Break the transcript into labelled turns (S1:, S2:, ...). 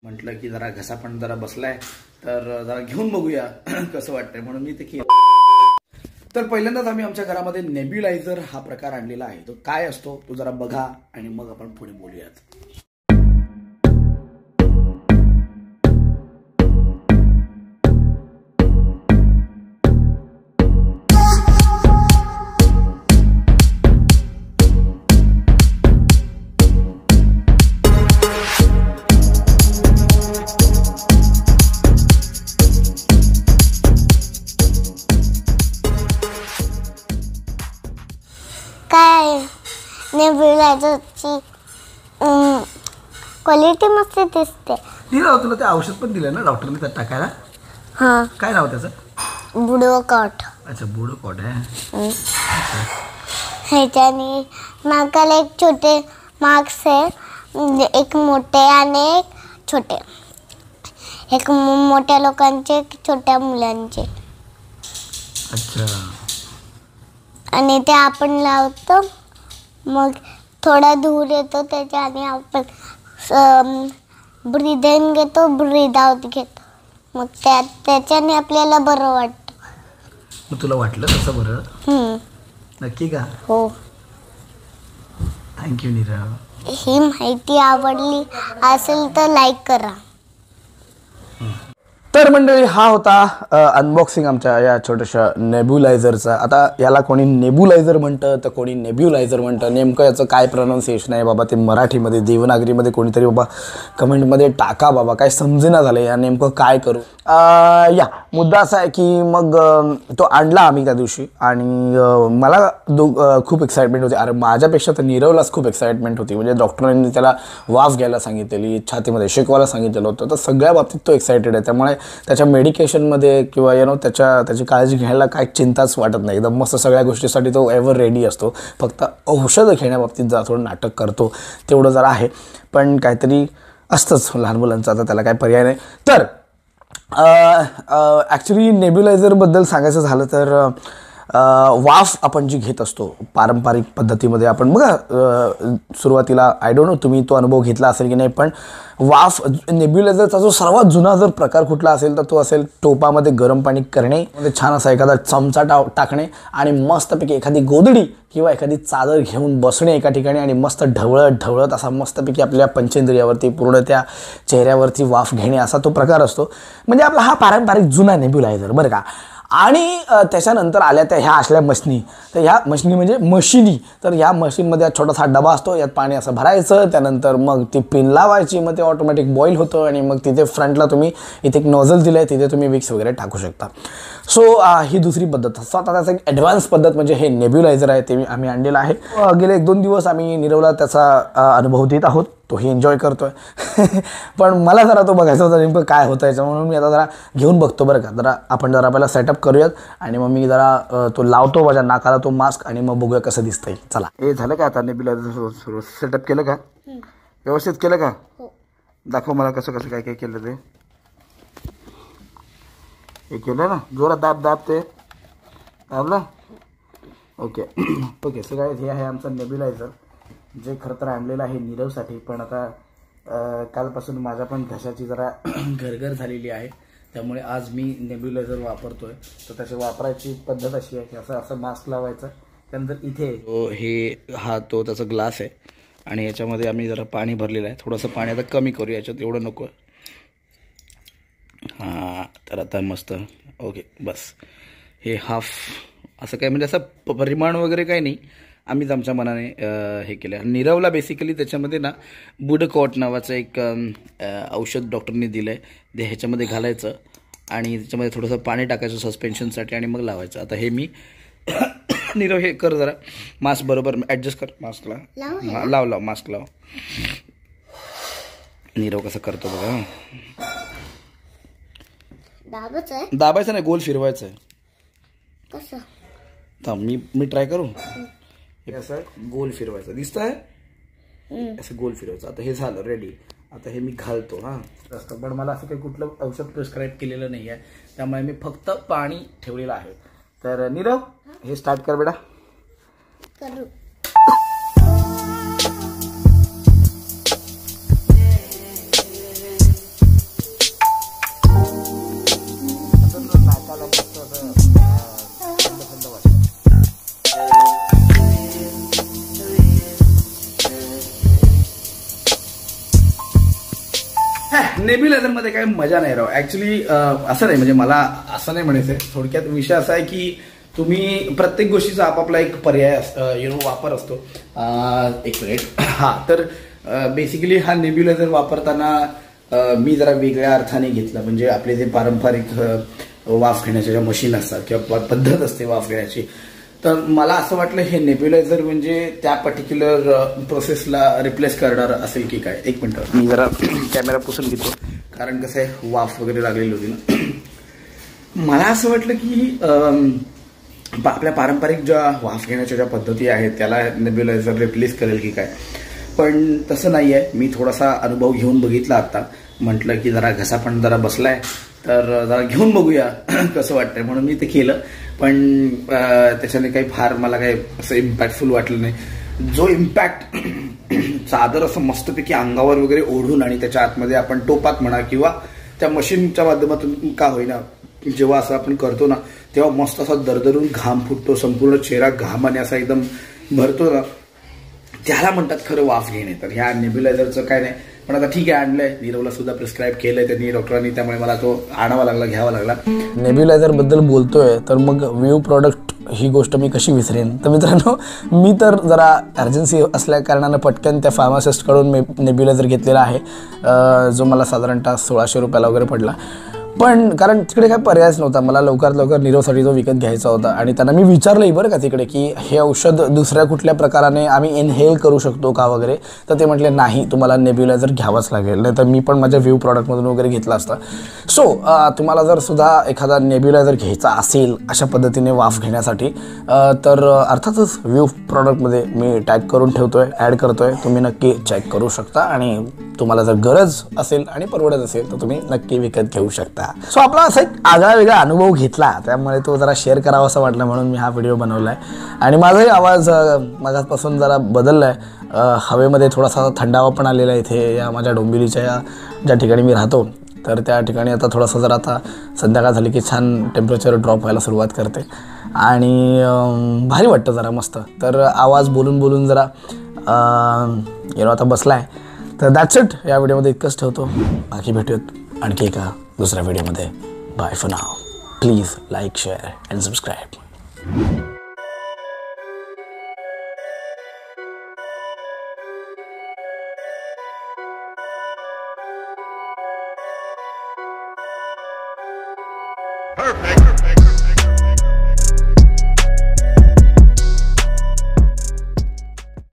S1: म्हटलं की जरा घसा पण जरा बसलाय तर जरा घेऊन बघूया कसं वाटतंय म्हणून मी ते केलं. तर पहिल्यांदाच आम्ही आमच्या घरामध्ये नेब्युलायझर हा प्रकार आणलेला आहे. तो काय असतो तो जरा बघा आणि मग आपण पुढे बोलूयात.
S2: काय नेब्युलायझरची क्वालिटी मस्त दिसते.
S1: नीरव तुला ते औषध पण दिलं ना डॉक्टरने त्यात टाकायला?
S2: हां.
S1: काय नाव त्याचं?
S2: बुडोकॉट.
S1: अच्छा बुडोकॉट आहे.
S2: ह्याच्याने नाकाला एक छोटे मार्क्स आहे, एक मोठे आणि एक छोटे. एक मोठ्या लोकांचे एक छोट्या मुलांचे.
S1: अच्छा. आणि
S2: ते आपण लावतो मग थोडा धूर येतो त्याच्याने आपण ब्रीद इन घेतो ब्रीद आउट घेतो मग त्याच्याने आपल्याला बरं वाटतं.
S1: मग तुला वाटलं तसं बरं? नक्की का?
S2: हो.
S1: थँक्यू नीरव.
S2: ही माहिती आवडली असेल तर लाईक करा.
S1: तर मंडळी हा होता अनबॉक्सिंग आमच्या या छोट्याशा नेब्युलायझरचा. आता याला कोणी नेब्युलायझर म्हणतं तर कोणी नेब्युलायझर म्हणतं. नेमकं याचं काय प्रोनाऊन्सिएशन आहे बाबा ते मराठीमध्ये देवनागरीमध्ये कोणीतरी बाबा कमेंटमध्ये टाका बाबा, काय समजेना झालं या नेमकं काय करू. या मुद्दा असा आहे की मग तो आणला आम्ही त्या दिवशी आणि मला खूप एक्साइटमेंट होती. अरे माझ्यापेक्षा तर नीरवलाच खूप एक्साइटमेंट होती. म्हणजे डॉक्टरांनी त्याला वाफ घ्यायला सांगितलेली, छातीमध्ये शेकवायला सांगितलेलं होतं. तर सगळ्या बाबतीत तो एक्साइटेड आहे. त्यामुळे त्याच्या मेडिकेशनमध्ये किंवा त्याची काळजी घ्यायला काय चिंताच वाटत नाही. एकदम मस्त सगळ्या गोष्टीसाठी तो एव्हर रेडी असतो. फक्त औषधं घेण्याबाबतीत जरा थोडं नाटक करतो तेवढं जरा आहे. पण काहीतरी असतंच लहान मुलांचं, आता त्याला काय पर्याय नाही. तर ॲक्च्युली नेब्युलायझरबद्दल सांगायचं झालं तर वाफ आपण जी घेत असतो पारंपरिक पद्धतीमध्ये आपण बघा, सुरुवातीला आय डोंट नो तुम्ही तो अनुभव घेतला असेल की नाही, पण वाफ नेब्युलायझरचा जो सर्वात जुना जर प्रकार कुठला असेल तर तो असेल टोपामध्ये गरम पाणी करणे, म्हणजे छान असा एखादा चमचा टाकणे आणि मस्तपैकी एखादी गोधडी किंवा एखादी चादर घेऊन बसणे एका ठिकाणी आणि मस्त ढवळत ढवळत असा मस्तपैकी आपल्या पंचेंद्रियावरती पूर्ण त्या चेहऱ्यावरती वाफ घेणे असा तो प्रकार असतो. म्हणजे आपला हा पारंपरिक जुना नेब्युलायझर बरं का. आणि त्याच्यानंतर आल्या त्या ह्या असल्या मशनी. तर ह्या मशनी म्हणजे मशिनी. तर ह्या मशीनमध्ये छोटासा डबा असतो, यात पाणी असं भरायचं, त्यानंतर मग ती पिन लावायची, मग ते ऑटोमॅटिक बॉईल होतं आणि मग तिथे फ्रंटला तुम्ही इथे एक नॉझल दिलं आहे, तिथे तुम्ही विक्स वगैरे टाकू शकता. सो ही दुसरी पद्धत. आता त्याचं एक ॲडव्हान्स पद्धत म्हणजे हे नेब्युलायझर आहे, ते आम्ही आणलेलं आहे. गेले 1-2 दिवस आम्ही नीरवला त्याचा अनुभव देत आहोत. तोही एन्जॉय करतोय. पण मला जरा तो बघायचा होता नेमकं काय होतं याचं, म्हणून मी आता जरा घेऊन बघतो बरं का. आपण जरा पहिला सेटअप करूयात आणि मग मी जरा तो लावतो माझ्या नाकाला तो मास्क आणि मग बघूया कसं दिसतंय. चला. हे झालं का आता नेब्युलायझर सेटअप केलं का? व्यवस्थित केलं का? दाखव मला कसं कसं काय काय केलं ते. हे केलं ना, जोरात दाब ते दाबलं. Okay okay. सो गाईज हे आहे आमचं नेब्युलायझर, जे खरं तर आणलेलं आहे नीरवसाठी. पण आता कालपासून माझ्या पण घशाची जरा घरघर झालेली आहे, त्यामुळे आज मी नेब्युलायझर वापरतोय. तर त्याची वापरायची पद्धत अशी आहे की असं मास्क लावायचं, त्यानंतर इथे हा तो त्याचा ग्लास आहे आणि याच्यामध्ये आम्ही जरा पाणी भरलेलं आहे. थोडंसं पाणी आता कमी करू, याच्यात एवढं नको. हां, तर आता मस्त ओके बस. हे हाफ असं काय म्हणजे असं परिमाण वगैरे काही नाही, आम्हीच आमच्या मनाने हे केलं. नीरवला बेसिकली त्याच्यामध्ये ना बुडकॉट नावाचं एक औषध डॉक्टरने दिलं आहे, ते ह्याच्यामध्ये घालायचं आणि त्याच्यामध्ये थोडंसं पाणी टाकायचं सस्पेन्शनसाठी आणि मग लावायचं. आता हे मी नीरव हे कर जरा मास्क बरोबर ॲडजस्ट कर मास्कला. हां लाव मास्क लाव. नीरव कसं करतो बघा. दाबायचं नाही, गोल फिरवायचं आहे.
S2: कसं?
S1: थांब मी ट्राय करू. असं गोल फिरवायचं दिसतंय, असं गोल फिरवायचं. आता हे झालं रेडी. आता हे मी घालतो. हां पण मला असं काही कुठलं औषध प्रिस्क्राईब केलेलं नाही आहे, त्यामुळे मी फक्त पाणी ठेवलेलं आहे. तर नीरव हे स्टार्ट कर बेटा.
S2: करू.
S1: नेब्युलायझरमध्ये काही मजा नाही राव. ॲक्च्युली असं नाही, म्हणजे मला असं नाही म्हणायचं आहे. थोडक्यात विषय असा आहे की तुम्ही प्रत्येक गोष्टीचा आपापला एक पर्याय वापर असतो. एक मिनिट. हां, तर बेसिकली हा नेब्युलायझर वापरताना मी जरा वेगळ्या अर्थाने घेतला. म्हणजे आपले जे पारंपरिक वाफ घेण्याच्या ज्या मशीन असतात किंवा पद्धत असते वाफ घेण्याची, तर मला असं वाटलं हे नेब्युलायझर म्हणजे त्या पर्टिक्युलर प्रोसेसला रिप्लेस करणार असेल की काय. एक मिनिट, मी जरा कॅमेरा पुसून घेतो, कारण कसं आहे वाफ वगैरे लागलेली होती ना. मला असं वाटलं की आपल्या पारंपरिक ज्या वाफ घेण्याच्या ज्या पद्धती आहेत त्याला नेब्युलायझर रिप्लेस करेल की काय, पण तसं नाही आहे. मी थोडासा अनुभव घेऊन बघितला आता. म्हटलं की जरा घसा पण जरा बसलाय, तर जरा घेऊन बघूया कसं वाटतंय, म्हणून मी ते केलं. पण त्याच्याने काही फार मला काही असं इम्पॅक्टफुल वाटलं नाही. जो इम्पॅक्ट चादर असं मस्तपैकी अंगावर वगैरे ओढून आणि त्याच्या आतमध्ये आपण टोपात म्हणा किंवा त्या मशीनच्या माध्यमातून का होईना जेव्हा असं आपण करतो ना, तेव्हा मस्त असा दरदरून घाम फुटतो, संपूर्ण चेहरा घामाने असा एकदम भरतो ना, त्याला म्हणतात खरं वाफ घेणे. तर ह्या नेब्युलायझरचं काय नाही, पण आता ठीक आहे, आणलंय. नीरवला सुद्धा प्रिस्क्राईब केलंय त्यांनी डॉक्टरांनी, त्यामुळे मला तो आणावा लागला, घ्यावा लागला. नेब्युलायझर बद्दल बोलतोय तर मग व्ह्यू प्रॉडक्ट ही गोष्ट मी कशी विसरेन. तर मित्रांनो, मी तर जरा अर्जन्सी असल्या कारणानं पटकन त्या फार्मासिस्टकडून मी नेब्युलायझर घेतलेला आहे, जो मला साधारणतः 1600 रुपयाला वगैरे पडला. पण कारण तिकडे काय पर्यायच नव्हता, मला लवकरात लवकर नीरवसाठी तो विकत घ्यायचा होता. आणि त्यांना मी विचारलंही बरं का तिकडे की हे औषध दुसऱ्या कुठल्या प्रकाराने आम्ही इनहेल करू शकतो का वगैरे, तर ते म्हटले नाही, तुम्हाला नेब्युलायझर घ्यावाच लागेल, नाही तर मी पण माझ्या व्ह्यू प्रॉडक्टमधून वगैरे घेतला असता. सो तुम्हाला जर सुद्धा एखादा नेब्युलायझर घ्यायचा असेल अशा पद्धतीने वाफ घेण्यासाठी, तर अर्थातच व्ह्यू प्रॉडक्टमध्ये मी टॅग करून ठेवतोय, ॲड करतोय, तुम्ही नक्की चेक करू शकता. आणि तुम्हाला जर गरज असेल आणि परवडत असेल तर तुम्ही नक्की विकत घेऊ शकता. सो आपला असा एक आगळा वेगळा अनुभव घेतला, त्यामुळे तो जरा शेअर करावा असं वाटलं, म्हणून मी हा व्हिडिओ बनवला आहे. आणि माझाही आवाज मागासपासून जरा बदलला आहे. हवेमध्ये थोडासा थंडावा पण आलेला आहे इथे या माझ्या डोंबिवलीच्या या ज्या ठिकाणी मी राहतो. तर त्या ठिकाणी आता थोडासा जरा आता संध्याकाळ झाली की छान टेम्परेचर ड्रॉप व्हायला सुरुवात करते आणि भारी वाटतं जरा मस्त. तर आवाज बोलून जरा आता बसला आहे. तर दॅट्स इट. या व्हिडिओमध्ये इतकंच ठेवतो. बाकी भेटूयात आणखी एका दुसऱ्या व्हिडिओमध्ये. Bye for now. Please like, share and subscribe.
S3: Perfect.